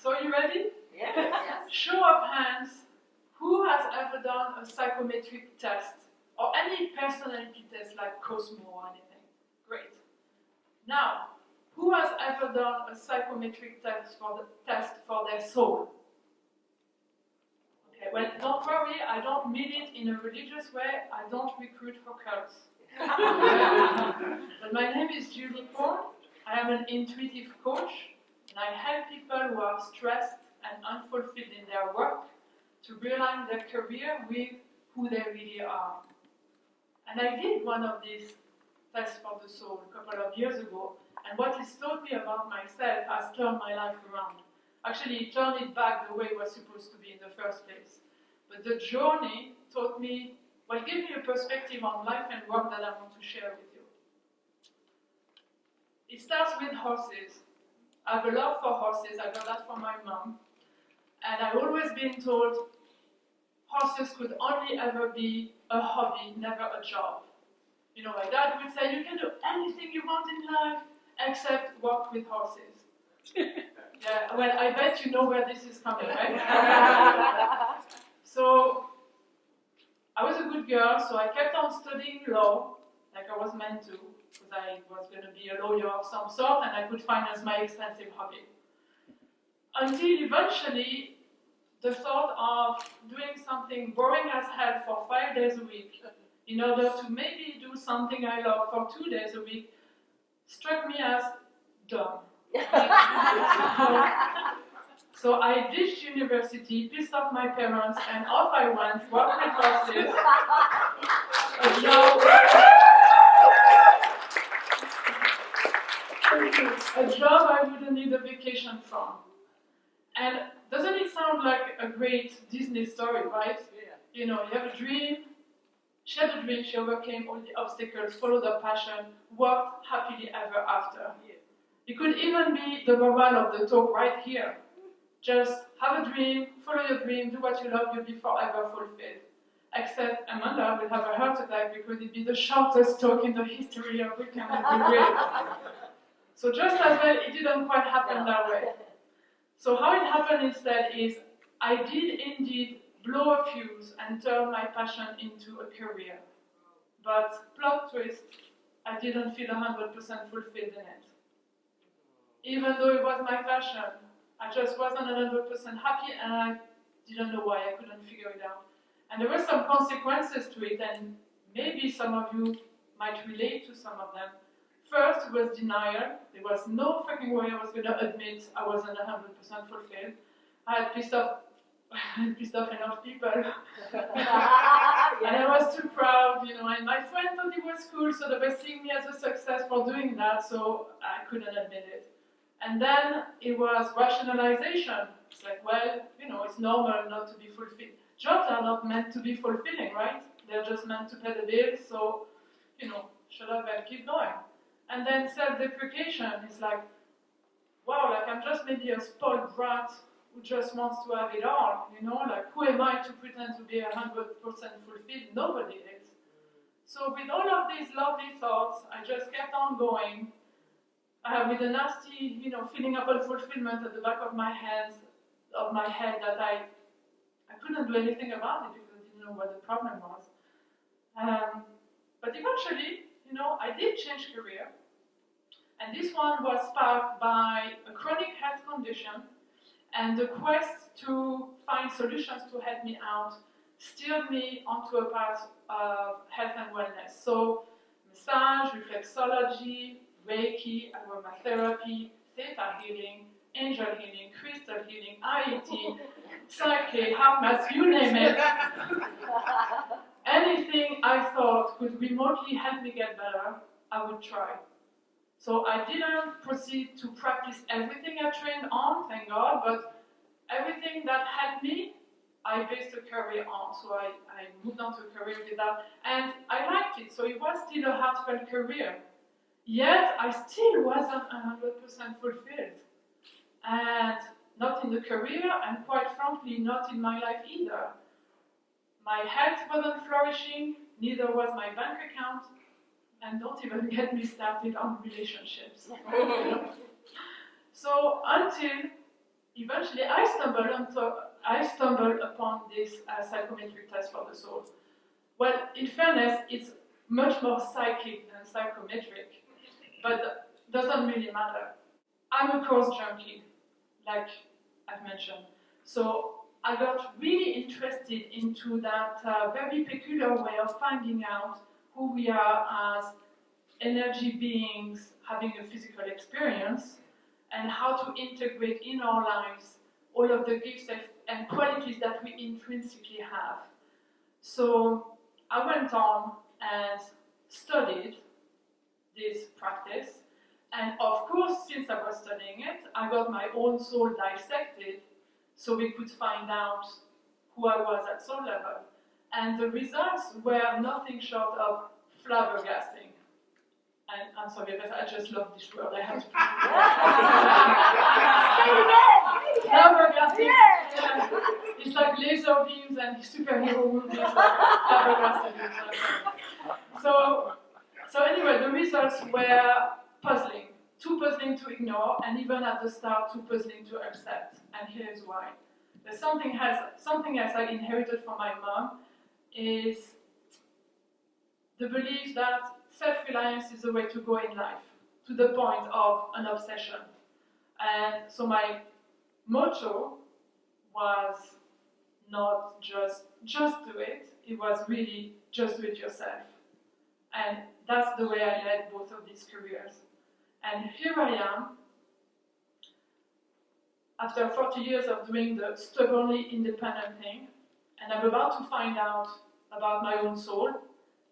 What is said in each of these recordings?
So you ready? Yes. Show of hands, who has ever done a psychometric test or any personality test like Cosmo or anything? Great. Now, who has ever done a psychometric test for their soul? Okay, well, don't worry, I don't mean it in a religious way. I don't recruit for cults. But my name is Julie Paul. I am an intuitive coach, and I help people who are stressed and unfulfilled in their work to realign their career with who they really are. And I did one of these tests for the soul a couple of years ago, and what it's taught me about myself has turned my life around. Actually, it turned it back the way it was supposed to be in the first place. But the journey taught me, well, gave me a perspective on life and work that I want to share with you. It starts with horses. I have a love for horses. I got that from my mom. And I've always been told horses could only ever be a hobby, never a job. You know, my dad would say, you can do anything you want in life except work with horses. Yeah, well, I bet you know where this is coming, right? So, I was a good girl, so I kept on studying law, like I was meant to, because I was going to be a lawyer of some sort, and I could finance my expensive hobby. Until eventually, the thought of doing something boring as hell for 5 days a week, in order to maybe do something I love for 2 days a week, struck me as dumb. So I ditched university, pissed off my parents, and off I went, worked with horses. A job I wouldn't need a vacation from. And doesn't it sound like a great Disney story, right? Yeah. You know, you have a dream, she had a dream, she overcame all the obstacles, followed her passion, worked happily ever after. Yeah. It could even be the moral of the talk right here. Just have a dream, follow your dream, do what you love, you'll be forever fulfilled. Except Amanda will have a heart attack because it'd be the shortest talk in the history of Weekend with the Real. So just as well, it didn't quite happen that way. So how it happened instead is, I did indeed blow a fuse and turn my passion into a career. But plot twist, I didn't feel 100% fulfilled in it. Even though it was my passion, I just wasn't 100% happy, and I didn't know why. I couldn't figure it out. And there were some consequences to it, and maybe some of you might relate to some of them. First, it was denial. There was no fucking way I was going to admit I wasn't 100% fulfilled. I had pissed off enough people. And I was too proud, you know, and my friend thought it was cool, so they were seeing me as a success for doing that, so I couldn't admit it. And then it was rationalization. It's like, well, you know, it's normal not to be fulfilled. Jobs are not meant to be fulfilling, right? They're just meant to pay the bills, so, you know, shut up and keep going. And then self-deprecation is like, wow, like I'm just maybe a spoiled brat who just wants to have it all, you know? Like, who am I to pretend to be 100% fulfilled? Nobody is. So with all of these lovely thoughts, I just kept on going, with a nasty, you know, feeling of unfulfillment at the back of my head that I couldn't do anything about it because I didn't know what the problem was. But eventually, you know, I did change career, and this one was sparked by a chronic health condition, and the quest to find solutions to help me out steered me onto a path of health and wellness. So, massage, reflexology, Reiki, aromatherapy, theta healing, angel healing, crystal healing, IET, Psyche, heart math, you name it. Anything I thought could remotely help me get better, I would try. So I didn't proceed to practice everything I trained on, thank God, but everything that helped me, I based a career on. So I moved on to a career with that, and I liked it. So it was still a heartfelt career. Yet I still wasn't 100% fulfilled. And not in the career, and quite frankly, not in my life either. My health wasn't flourishing, neither was my bank account, and don't even get me started on relationships. So until eventually I stumbled upon this psychometric test for the soul. Well, in fairness, it's much more psychic than psychometric, but doesn't really matter. I'm a course junkie, like I've mentioned. So I got really interested into that very peculiar way of finding out who we are as energy beings having a physical experience and how to integrate in our lives all of the gifts and qualities that we intrinsically have. So I went on and studied this practice, and of course, since I was studying it, I got my own soul dissected so we could find out who I was at soul level. And the results were nothing short of flabbergasting. And I'm sorry, but I just love this word. I have to flabbergasting. Yeah. It's like laser beams and superhero movies. Flabbergasting. So anyway, the results were puzzling. Too puzzling to ignore, and even at the start, too puzzling to accept. And here's why. There's something else I inherited from my mom is the belief that self-reliance is the way to go in life, to the point of an obsession. And so my motto was not just do it, it was really just do it yourself. And that's the way I led both of these careers. And here I am, after 40 years of doing the stubbornly independent thing, and I'm about to find out about my own soul,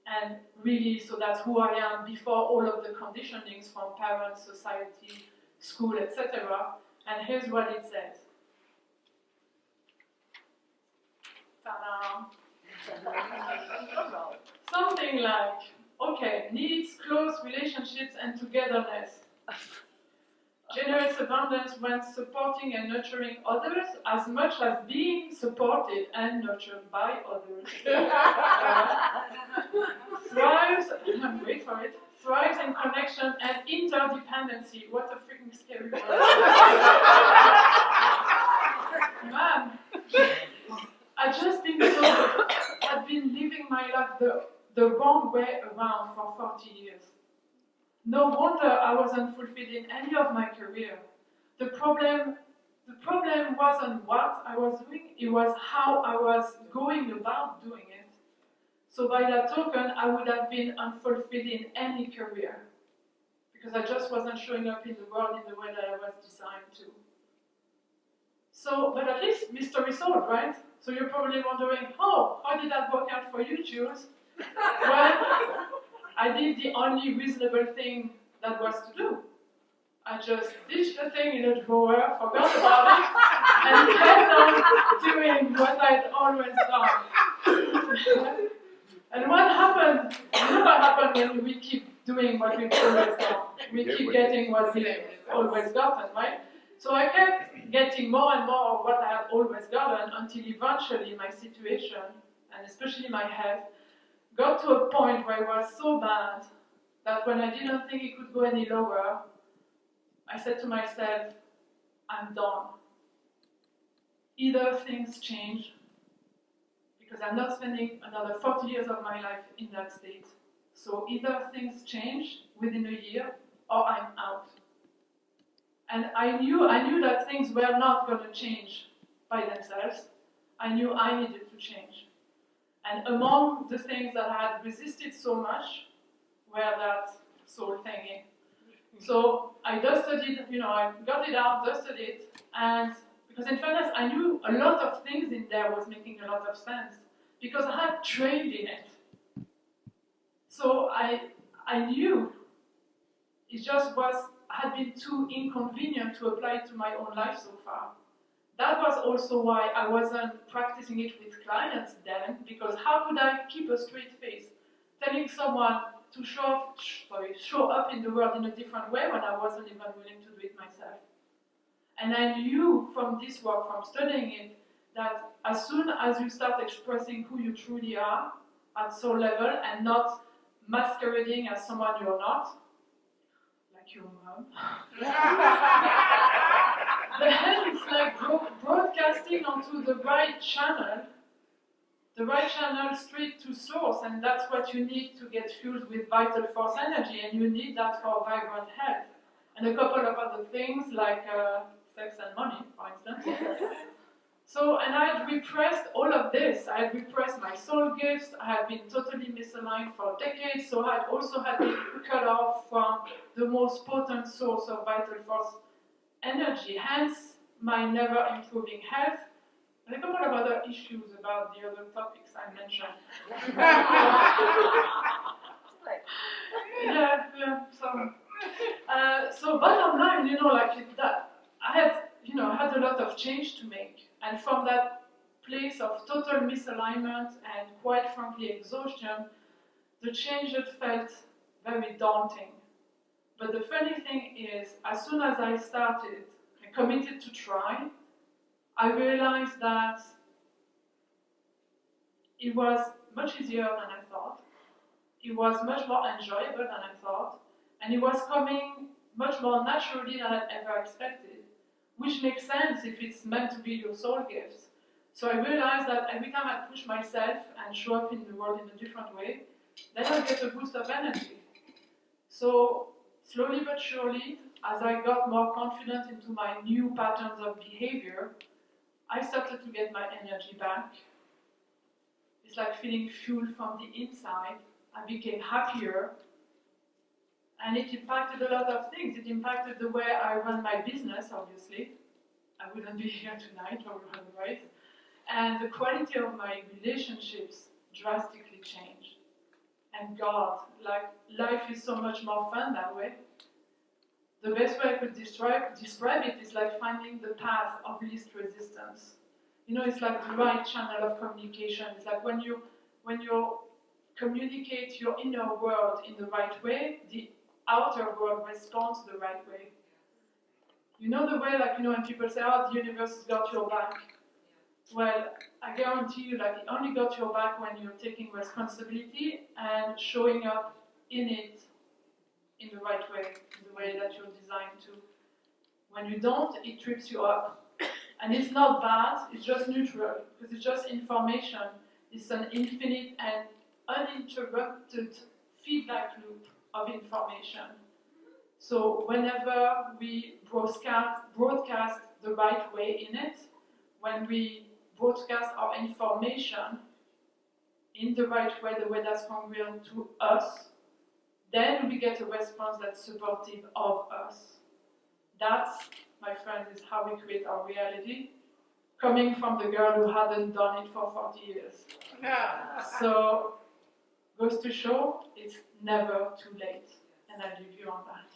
and really, so that's who I am before all of the conditionings from parents, society, school, etc. And here's what it says. Ta-da! Something like, okay, needs, close relationships, and togetherness. Generous abundance when supporting and nurturing others as much as being supported and nurtured by others. Thrives in connection and interdependency. What a freaking scary word. Man, I've been living my life the wrong way around for 40 years. No wonder I wasn't fulfilled in any of my career. The problem wasn't what I was doing, it was how I was going about doing it. So by that token, I would have been unfulfilled in any career, because I just wasn't showing up in the world in the way that I was designed to. So, but at least mystery solved, right? So you're probably wondering, how did that work out for you, Jules? Well, I did the only reasonable thing that was to do. I just ditched the thing in a drawer, forgot about it, and kept on doing what I'd always done. And what happened? You know what happened when we keep doing what we've always done? We keep getting what we've always gotten, right? So I kept getting more and more of what I had always gotten until eventually my situation, and especially my health, got to a point where it was so bad that when I didn't think it could go any lower, I said to myself, I'm done. Either things change, because I'm not spending another 40 years of my life in that state. So either things change within a year, or I'm out. And I knew that things were not going to change by themselves. I knew I needed to change. And among the things that I had resisted so much were that soul thingy. So I dusted it, I got it out, dusted it, and because in fairness, I knew a lot of things in there was making a lot of sense, because I had trained in it. So I knew it just had been too inconvenient to apply to my own life so far. That was also why I wasn't practicing it with clients then, because how could I keep a straight face telling someone to show up in the world in a different way when I wasn't even willing to do it myself? And I knew from this work, from studying it, that as soon as you start expressing who you truly are at soul level and not masquerading as someone you're not, like your mom, the hell is like onto the right channel straight to source, and that's what you need to get fueled with vital force energy, and you need that for vibrant health. And a couple of other things like sex and money, for instance. So, and I had repressed all of this. I had repressed my soul gifts. I had been totally misaligned for decades, so I had also had been cut off from the most potent source of vital force energy, hence my never improving health, and a couple of other issues about the other topics I mentioned. So bottom line, that I had a lot of change to make. And from that place of total misalignment and quite frankly exhaustion, the change had felt very daunting. But the funny thing is, as soon as I started and committed to try, I realized that it was much easier than I thought. It was much more enjoyable than I thought. And it was coming much more naturally than I'd ever expected, which makes sense if it's meant to be your soul gifts. So I realized that every time I push myself and show up in the world in a different way, then I get a boost of energy. So slowly but surely, as I got more confident into my new patterns of behavior, I started to get my energy back. It's like feeling fuel from the inside. I became happier. And it impacted a lot of things. It impacted the way I run my business, obviously. I wouldn't be here tonight or otherwise. And the quality of my relationships drastically changed. And God, life is so much more fun that way. The best way I could describe it is like finding the path of least resistance. It's like the right channel of communication. It's like when you communicate your inner world in the right way, the outer world responds the right way. The way, when people say, oh, the universe has got your back. Well, I guarantee you, it only got your back when you're taking responsibility and showing up in it in the right way, in the way that you're designed to. When you don't, it trips you up. And it's not bad, it's just neutral, because it's just information. It's an infinite and uninterrupted feedback loop of information. So whenever we broadcast the right way in it, when we broadcast our information in the right way, the way that's congruent to us, then we get a response that's supportive of us. That's, my friend, is how we create our reality, coming from the girl who hadn't done it for 40 years. So, goes to show, it's never too late. And I leave you on that.